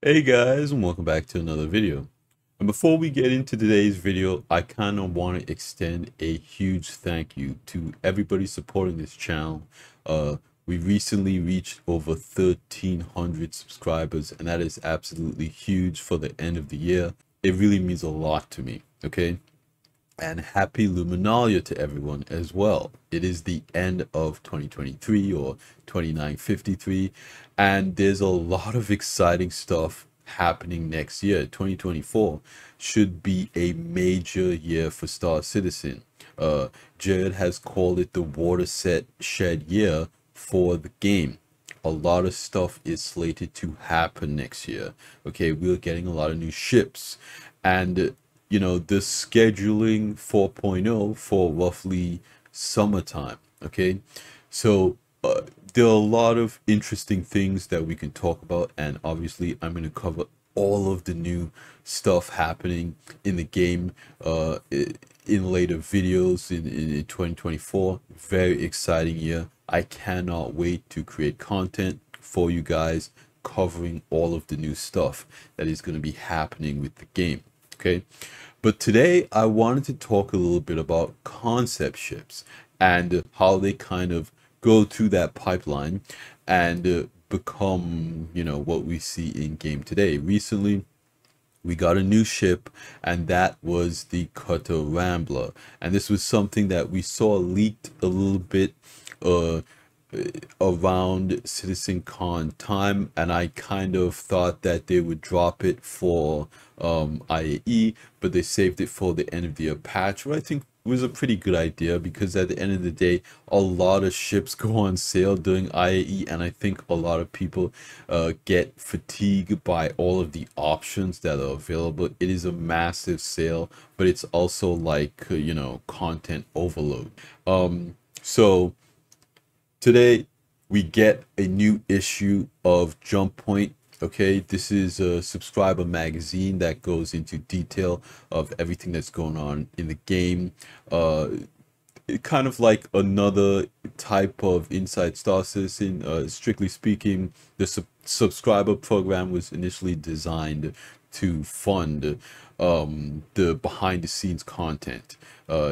Hey guys, and welcome back to another video. And before we get into today's video, I kind of want to extend a huge thank you to everybody supporting this channel. We recently reached over 1,300 subscribers, and that is absolutely huge for the end of the year. It really means a lot to me, okay? And happy Luminalia to everyone as well. It is the end of 2023 or 2953, and there's a lot of exciting stuff happening next year. 2024 should be a major year for Star Citizen. Jared has called it the watershed year for the game. A lot of stuff is slated to happen next year. Okay, we're getting a lot of new ships, and the scheduling 4.0 for roughly summertime. Okay, so there are a lot of interesting things that we can talk about, and obviously I'm going to cover all of the new stuff happening in the game in later videos in 2024. Very exciting year. I cannot wait to create content for you guys covering all of the new stuff that is going to be happening with the game. Okay, but today I wanted to talk a little bit about concept ships and how they kind of go through that pipeline and become, what we see in game today. Recently, we got a new ship, and that was the Cutter Rambler. And this was something that we saw leaked a little bit uh, around CitizenCon time, and I kind of thought that they would drop it for IAE, but they saved it for the end of the year patch, which I think was a pretty good idea, because at the end of the day, a lot of ships go on sale during IAE, and I think a lot of people get fatigued by all of the options that are available. It is a massive sale, but it's also like content overload. So today we get a new issue of Jump Point. Okay, this is a subscriber magazine that goes into detail of everything that's going on in the game. Kind of like another type of Inside Star Citizen. Strictly speaking, the subscriber program was initially designed to fund the behind the scenes content.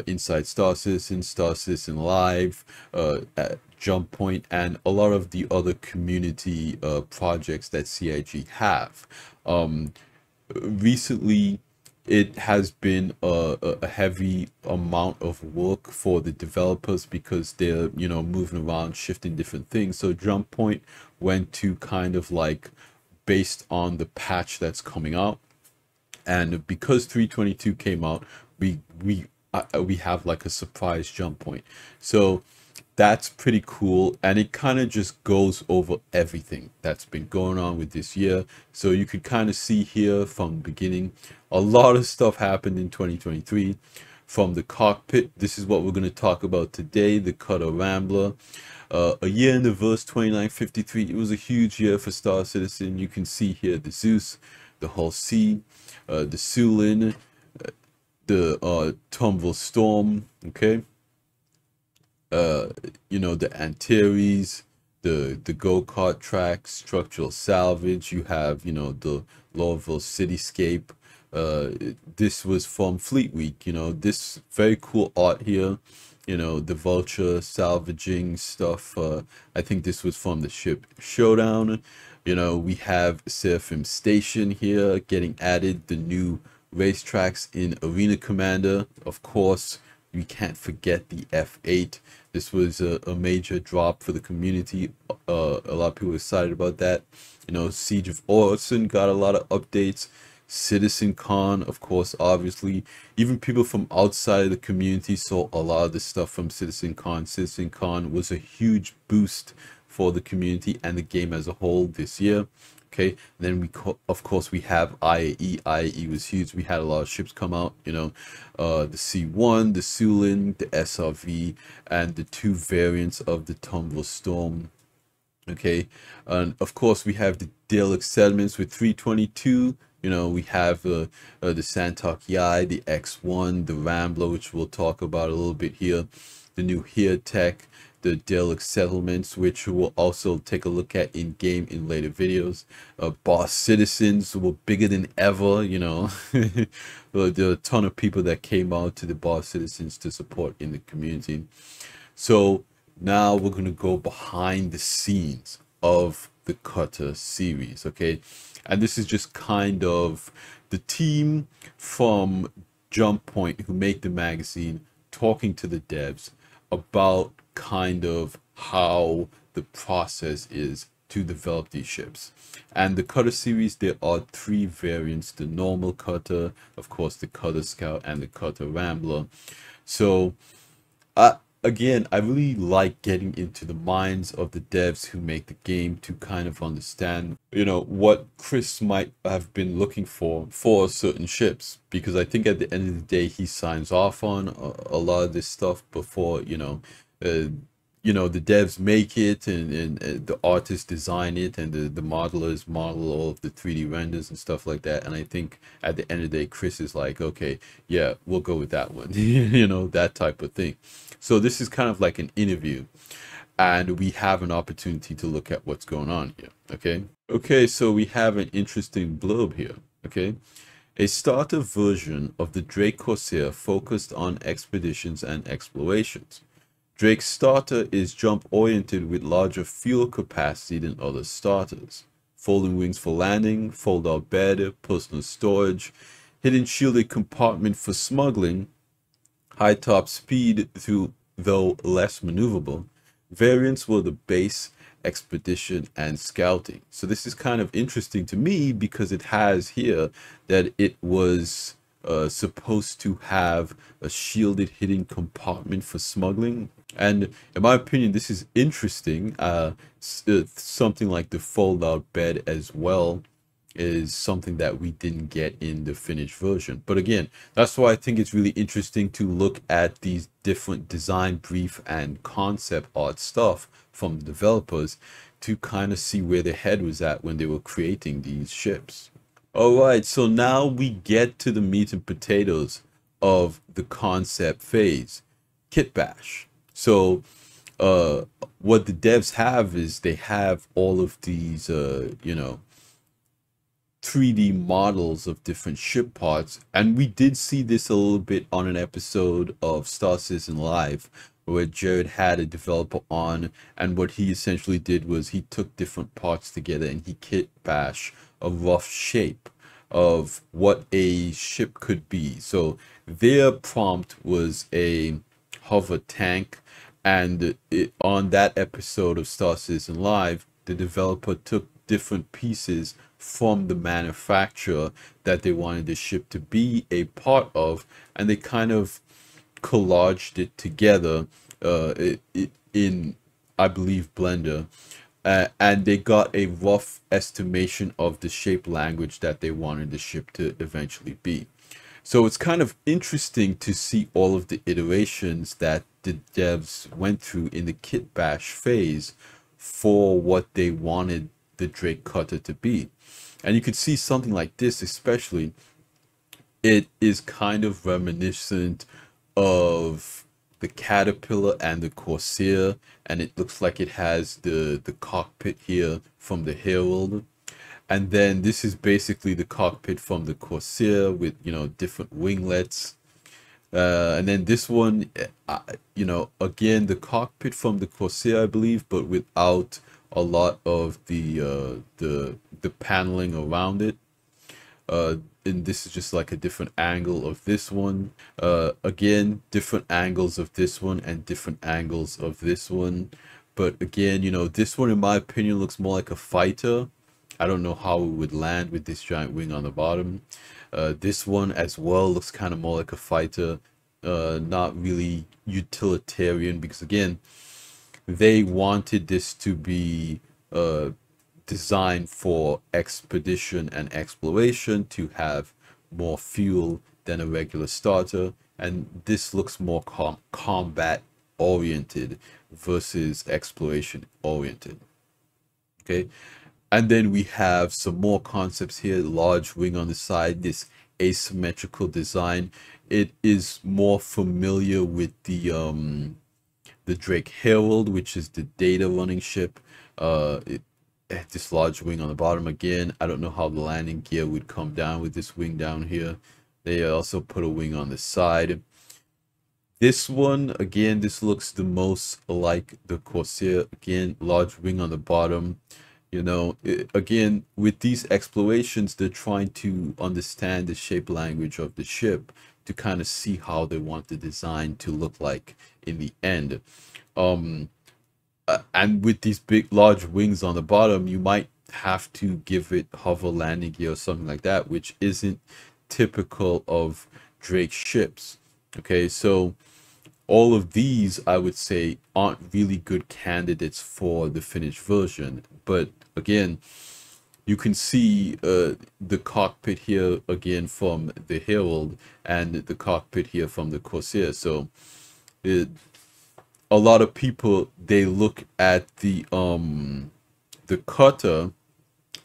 Inside Star Citizen, Star Citizen Live, at Jump Point, and a lot of the other community projects that CIG have. Recently, it has been a heavy amount of work for the developers, because they're moving around, shifting different things. So Jump Point went to kind of like based on the patch that's coming out, and because 322 came out, we have like a surprise Jump Point. So that's pretty cool, and it kind of just goes over everything that's been going on with this year. So you could kind of see here from the beginning, a lot of stuff happened in 2023. From the cockpit, this is what we're going to talk about today, the Cutter Rambler. A year in the verse 2953. It was a huge year for Star Citizen. You can see here the Zeus, the Hull C, the Sulin, the Tumble Storm. Okay, the Antares, the go-kart track, structural salvage. You have the Lowville cityscape. This was from Fleet Week. This very cool art here, the vulture salvaging stuff. I think this was from the ship Showdown. We have Seraphim Station here getting added, the new racetracks in Arena Commander. Of course, we can't forget the F8. This was a major drop for the community. A lot of people were excited about that. Siege of Orson got a lot of updates. CitizenCon, of course, obviously. Even people from outside of the community saw a lot of the stuff from CitizenCon. CitizenCon was a huge boost for the community and the game as a whole this year. Okay, and then of course we have IAE. IAE was huge. We had a lot of ships come out, the C1, the Sulin, the SRV, and the two variants of the Tumble Storm. Okay, and of course we have the Dalek settlements with 322. We have the Santok Yai, the X1, the Rambler, which we'll talk about a little bit here, the new Here Tech, the Dalek settlements, which we'll also take a look at in game in later videos. Boss citizens were bigger than ever, you know. There are a ton of people that came out to the boss citizens to support in the community. So now we're going to go behind the scenes of the Cutter series, okay? And this is just kind of the team from Jump Point who make the magazine talking to the devs about kind of how the process is to develop these ships. And the Cutter series, there are 3 variants: the normal Cutter, of course the Cutter Scout, and the Cutter Rambler. So again, I really like getting into the minds of the devs who make the game to kind of understand, you know, what Chris might have been looking for certain ships, because I think at the end of the day he signs off on a lot of this stuff before, the devs make it, and the artists design it, and the modelers model all of the 3D renders and stuff like that. And I think at the end of the day, Chris is like, okay, yeah, we'll go with that one, you know, that type of thing. So this is kind of like an interview, and we have an opportunity to look at what's going on here. Okay, so we have an interesting blurb here. Okay, a starter version of the Drake Corsair focused on expeditions and explorations. Drake's starter is jump-oriented with larger fuel capacity than other starters. Folding wings for landing, fold-out bed, personal storage, hidden shielded compartment for smuggling, high top speed though less maneuverable. Variants were the base, expedition, and scouting. So this is kind of interesting to me because it has here that it was supposed to have a shielded hidden compartment for smuggling. And in my opinion, this is interesting. Something like the fold-out bed as well is something that we didn't get in the finished version. But again, that's why I think it's really interesting to look at these different design brief and concept art stuff from the developers to kind of see where their head was at when they were creating these ships. All right, so now we get to the meat and potatoes of the concept phase, kit bash. So what the devs have is they have all of these 3D models of different ship parts, and we did see this a little bit on an episode of Star Citizen Live where Jared had a developer on, and what he essentially did was he took different parts together and he kit bash a rough shape of what a ship could be. So their prompt was a hover tank, and on that episode of Star Citizen Live, the developer took different pieces from the manufacturer that they wanted the ship to be a part of, and they kind of collaged it together in, I believe, Blender, and they got a rough estimation of the shape language that they wanted the ship to eventually be. So it's kind of interesting to see all of the iterations that the devs went through in the kit bash phase for what they wanted the Drake Cutter to be. And you could see something like this, especially, it is kind of reminiscent of the Caterpillar and the Corsair, and it looks like it has the cockpit here from the Herald. And then this is basically the cockpit from the Corsair with, you know, different winglets. And then this one, again, the cockpit from the Corsair, I believe, but without a lot of the paneling around it. And this is just like a different angle of this one. Again, different angles of this one and different angles of this one. But again, this one, in my opinion, looks more like a fighter. I don't know how it would land with this giant wing on the bottom. This one as well looks kind of more like a fighter. Not really utilitarian, because again, they wanted this to be designed for expedition and exploration, to have more fuel than a regular starter, and this looks more combat oriented versus exploration oriented. Okay, and then we have some more concepts here. Large wing on the side, this asymmetrical design. It is more familiar with the the Drake Herald, which is the data running ship. This large wing on the bottom again. I don't know how the landing gear would come down with this wing down here. They also put a wing on the side. This one, again, this looks the most like the Corsair. Again, large wing on the bottom. You know, again, with these explorations, they're trying to understand the shape language of the ship to kind of see how they want the design to look like in the end. And with these big, large wings on the bottom, you might have to give it hover landing gear or something like that, which isn't typical of Drake ships. Okay, so all of these, I would say, aren't really good candidates for the finished version. But again, you can see the cockpit here again from the Herald and the cockpit here from the Corsair. So a lot of people, they look at the cutter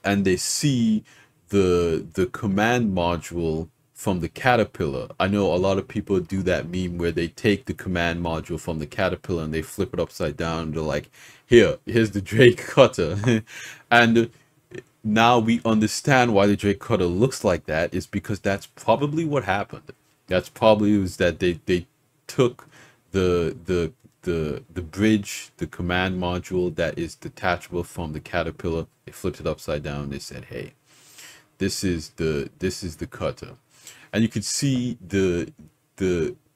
and they see the command module from the Caterpillar. I know a lot of people do that meme where they take the command module from the Caterpillar and they flip it upside down and they're like, here's the Drake cutter. And now we understand why the Drake cutter looks like that, is because that's probably what happened. That's probably was that they took the bridge, the command module that is detachable from the Caterpillar, they flipped it upside down. They said, hey, this is the cutter. And you can see the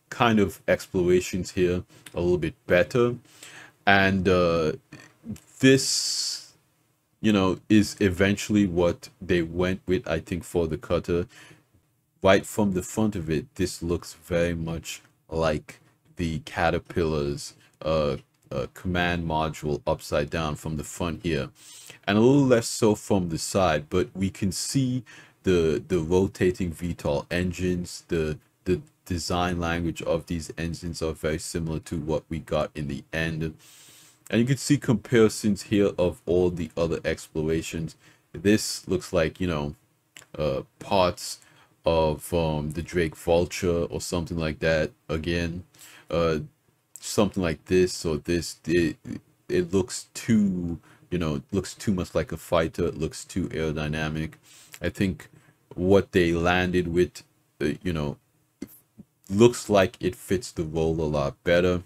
kind of explorations here a little bit better. And this, you know, is eventually what they went with, I think, for the cutter. Right from the front of it, this looks very much like the Caterpillar's command module upside down from the front here, and a little less so from the side. But we can see the rotating VTOL engines. The design language of these engines are very similar to what we got in the end, and you can see comparisons here of all the other explorations. This looks like, you know, parts of the Drake Vulture or something like that. Again, something like this or this. It looks too, you know, looks too much like a fighter. It looks too aerodynamic. I think what they landed with, you know, looks like it fits the role a lot better.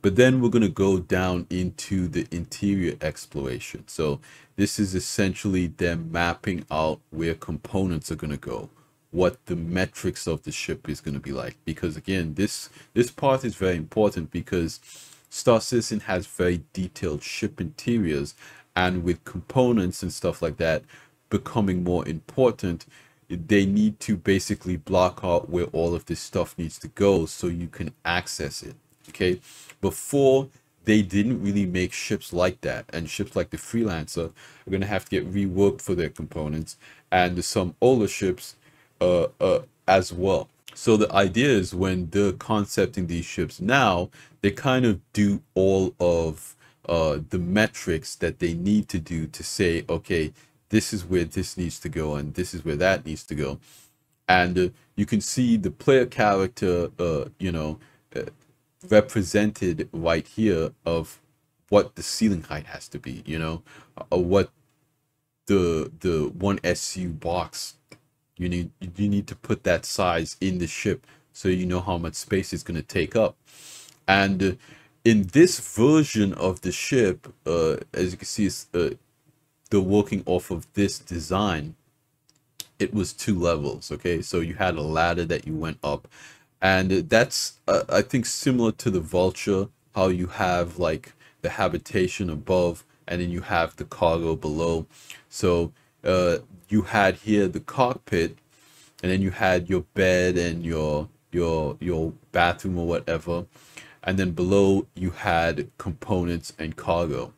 But then we're going to go down into the interior exploration. So this is essentially them mapping out where components are going to go, what the metrics of the ship is going to be like. Because again, this part is very important, because Star Citizen has very detailed ship interiors, and with components and stuff like that becoming more important, they need to basically block out where all of this stuff needs to go so you can access it. Okay, before, they didn't really make ships like that, and ships like the Freelancer are going to have to get reworked for their components, and some older ships as well. So the idea is, when they're concepting these ships now, they kind of do all of the metrics that they need to do to say, okay, this is where this needs to go and this is where that needs to go. And you can see the player character, you know, represented right here of what the ceiling height has to be, you know, what the one SU box, you need to put that size in the ship so you know how much space it's going to take up. And in this version of the ship, as you can see, it's, they're working off of this design. It was 2 levels. Okay, so you had a ladder that you went up, and that's I think similar to the Vulture, how you have like the habitation above and then you have the cargo below. So you had here the cockpit, and then you had your bed and your bathroom or whatever, and then below you had components and cargo.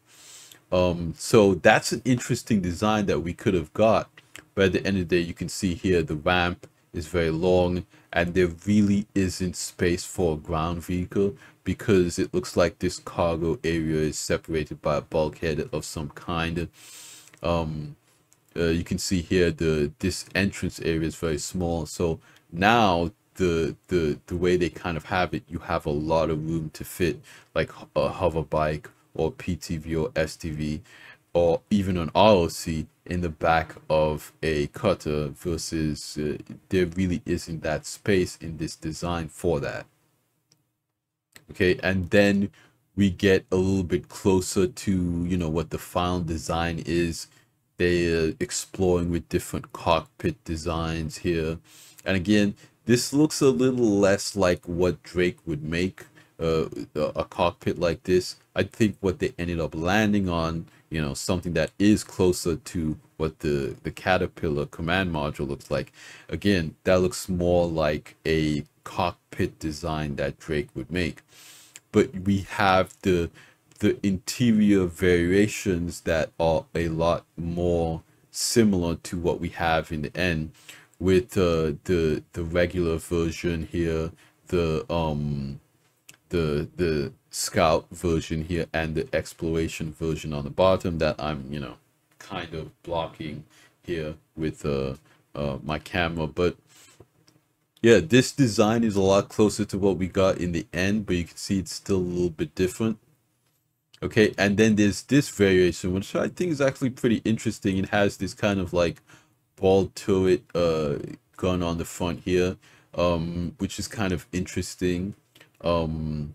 So that's an interesting design that we could have got, but at the end of the day, you can see here the ramp is very long, and there really isn't space for a ground vehicle, because it looks like this cargo area is separated by a bulkhead of some kind. You can see here this entrance area is very small. So now the way they kind of have it, you have a lot of room to fit like a hover bike or PTV or STV or even an ROC in the back of a cutter, versus there really isn't that space in this design for that. Okay, and then we get a little bit closer to, you know, what the final design is. They're exploring with different cockpit designs here, and again, this looks a little less like what Drake would make, a cockpit like this. I think what they ended up landing on, you know, something that is closer to what the Caterpillar command module looks like. Again, that looks more like a cockpit design that Drake would make. But we have the interior variations that are a lot more similar to what we have in the end, with the regular version here, the scout version here, and the exploration version on the bottom that I'm, you know, kind of blocking here with my camera. But yeah, this design is a lot closer to what we got in the end, but you can see it's still a little bit different. Okay, and then there's this variation, which I think is actually pretty interesting. It has this kind of like ball turret gun on the front here, which is kind of interesting. Again,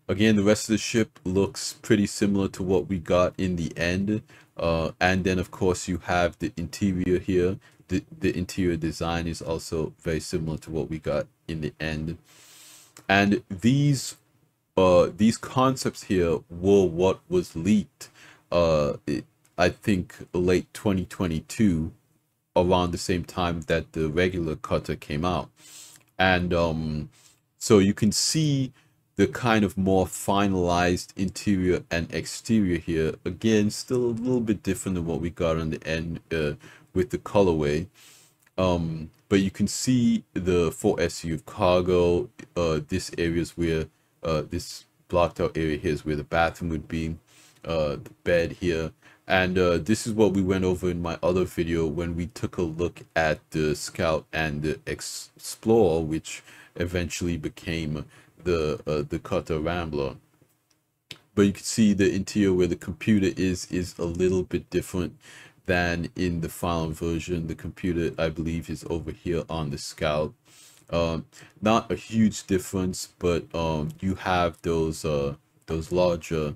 the rest of the ship looks pretty similar to what we got in the end. And then of course you have the interior here. The interior design is also very similar to what we got in the end. And these concepts here were what was leaked, I think late 2022, around the same time that the regular cutter came out. And so you can see the kind of more finalized interior and exterior here. Again, still a little bit different than what we got on the end with the colorway. But you can see the 4SU cargo. This area is where this blocked out area here is where the bathroom would be, the bed here. And this is what we went over in my other video when we took a look at the Scout and the Explorer, which eventually became the Cutter Rambler. But you can see the interior where the computer is a little bit different than in the final version. The computer, I believe, is over here on the Scout. Not a huge difference, but you have those larger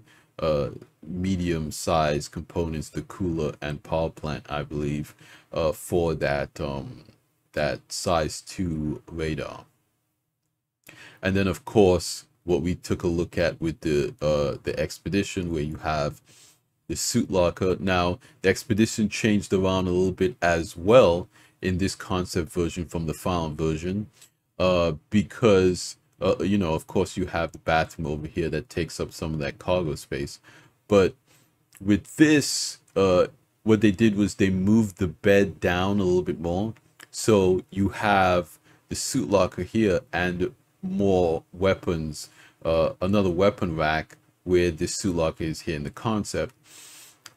medium-sized components, the cooler and power plant, I believe, for that size 2 radar. And then of course what we took a look at with the Expedition, where you have the suit locker. Now the Expedition changed around a little bit as well in this concept version from the final version, because you know, of course you have the bathroom over here that takes up some of that cargo space. But with this, what they did was they moved the bed down a little bit more, so you have the suit locker here and more weapons, another weapon rack where this suit locker is here in the concept.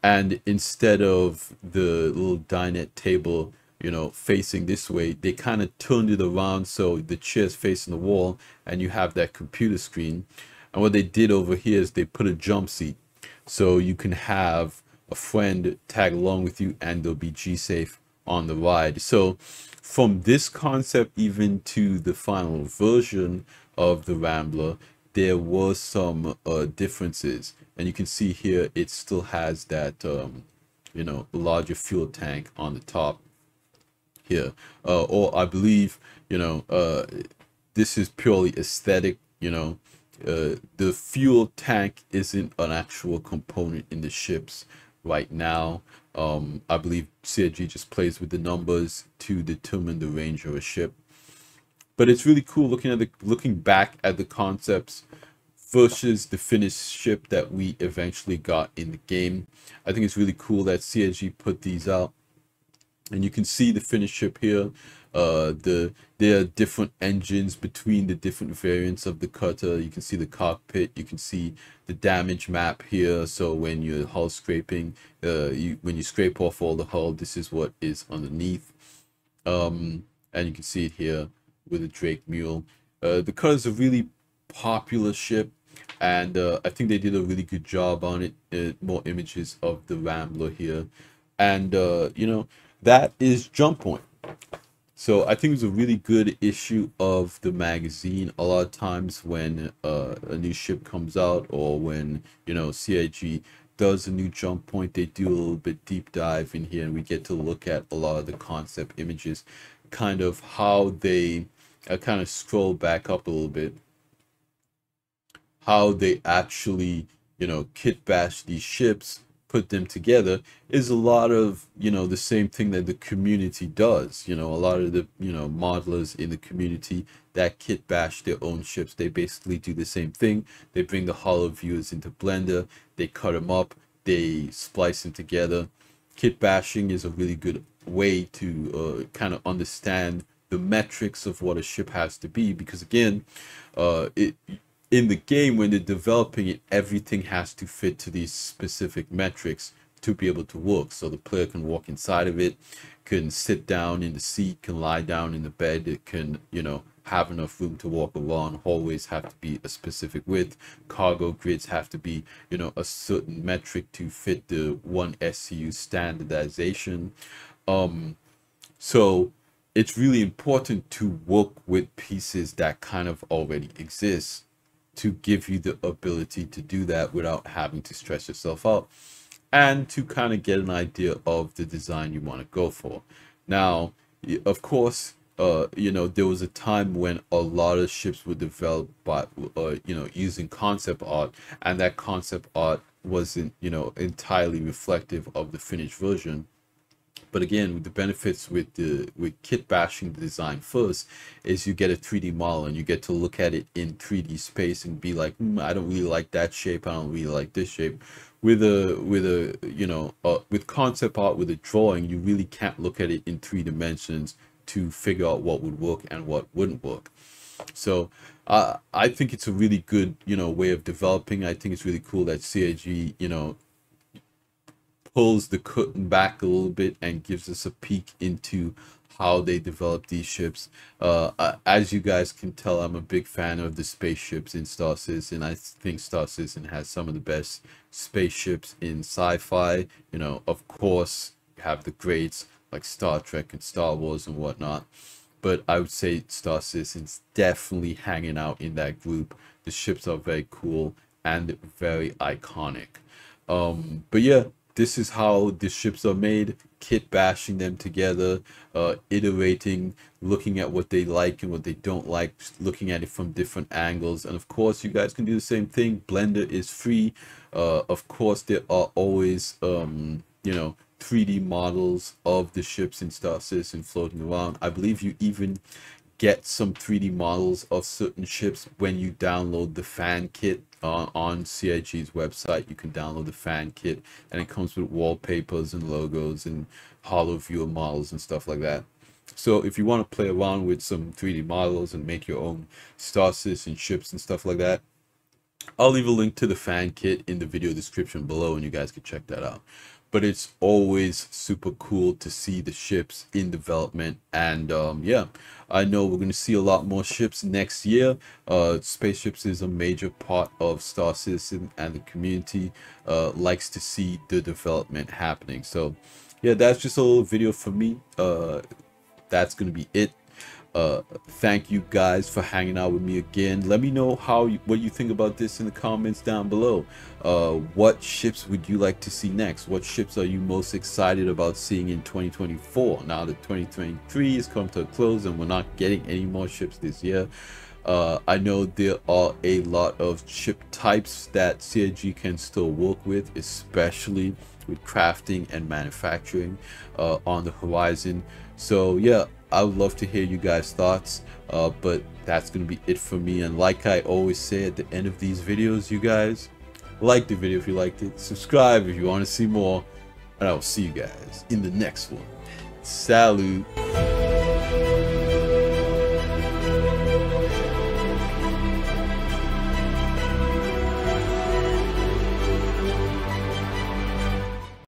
And instead of the little dinette table, you know, facing this way, they kind of turned it around so the chair's facing the wall and you have that computer screen. And what they did over here is they put a jump seat, so you can have a friend tag along with you and they'll be G-safe on the ride. So from this concept even to the final version of the Rambler, there was some differences, and you can see here it still has that you know, larger fuel tank on the top here, or I believe, you know, this is purely aesthetic. You know, the fuel tank isn't an actual component in the ships right now. I believe CIG just plays with the numbers to determine the range of a ship. But it's really cool looking back at the concepts versus the finished ship that we eventually got in the game. I think it's really cool that CIG put these out, and you can see the finished ship here. There are different engines between the different variants of the cutter. You can see the cockpit, you can see the damage map here. So when you're hull scraping, when you scrape off all the hull, this is what is underneath. And you can see it here with a Drake mule. The Cutter is a really popular ship, and I think they did a really good job on it. More images of the Rambler here, and you know, that is Jump Point. So I think it was a really good issue of the magazine. A lot of times when a new ship comes out, or when, you know, CIG does a new Jump Point, they do a little bit deep dive in here, and we get to look at a lot of the concept images, kind of how they kind of scroll back up a little bit, how they actually, you know, kit bash these ships, put them together, is a lot of, you know, the same thing that the community does. You know, a lot of the, you know, modelers in the community that kit bash their own ships, they basically do the same thing. They bring the hollow viewers into Blender, they cut them up, they splice them together. Kit bashing is a really good way to kind of understand the metrics of what a ship has to be, because again, in the game, when they're developing it, everything has to fit to these specific metrics to be able to work. So the player can walk inside of it, can sit down in the seat, can lie down in the bed, it can, you know, have enough room to walk around. Hallways have to be a specific width. Cargo grids have to be, you know, a certain metric to fit the 1 SCU standardization. So it's really important to work with pieces that kind of already exist, to give you the ability to do that without having to stress yourself out, and to kind of get an idea of the design you want to go for. Now, of course, you know, there was a time when a lot of ships were developed by, you know, using concept art, and that concept art wasn't, you know, entirely reflective of the finished version. But again, the benefits with kit bashing the design first is you get a 3D model, and you get to look at it in 3D space and be like, I don't really like that shape, I don't really like this shape. With a you know, with concept art, with a drawing, you really can't look at it in 3 dimensions to figure out what would work and what wouldn't work. So I think it's a really good, you know, way of developing. I think it's really cool that CIG, you know, pulls the curtain back a little bit and gives us a peek into how they develop these ships. As you guys can tell, I'm a big fan of the spaceships in Star Citizen. I think Star Citizen has some of the best spaceships in sci-fi. You know, of course, you have the greats like Star Trek and Star Wars and whatnot, but I would say Star Citizen's definitely hanging out in that group. The ships are very cool and very iconic. But yeah, this is how the ships are made, kit bashing them together, iterating, looking at what they like and what they don't like, looking at it from different angles. And of course, you guys can do the same thing. Blender is free. Of course, there are always, you know, 3D models of the ships in Star Citizen floating around. I believe you even get some 3D models of certain ships when you download the fan kit on CIG's website. You can download the fan kit, and it comes with wallpapers and logos and hollow viewer models and stuff like that. So if you want to play around with some 3D models and make your own Star Citizen ships and stuff like that, I'll leave a link to the fan kit in the video description below, and you guys can check that out. But it's always super cool to see the ships in development. And yeah, I know we're going to see a lot more ships next year. Spaceships is a major part of Star Citizen, and the community likes to see the development happening. So yeah, that's just a little video for me. That's going to be it. Thank you guys for hanging out with me again. Let me know what you think about this in the comments down below. What ships would you like to see next? What ships are you most excited about seeing in 2024? Now that 2023 is come to a close and we're not getting any more ships this year, I know there are a lot of ship types that CIG can still work with, especially with crafting and manufacturing on the horizon. So yeah, I would love to hear you guys' thoughts, but that's going to be it for me. And like I always say at the end of these videos, you guys, like the video if you liked it, subscribe if you want to see more, and I will see you guys in the next one. Salute.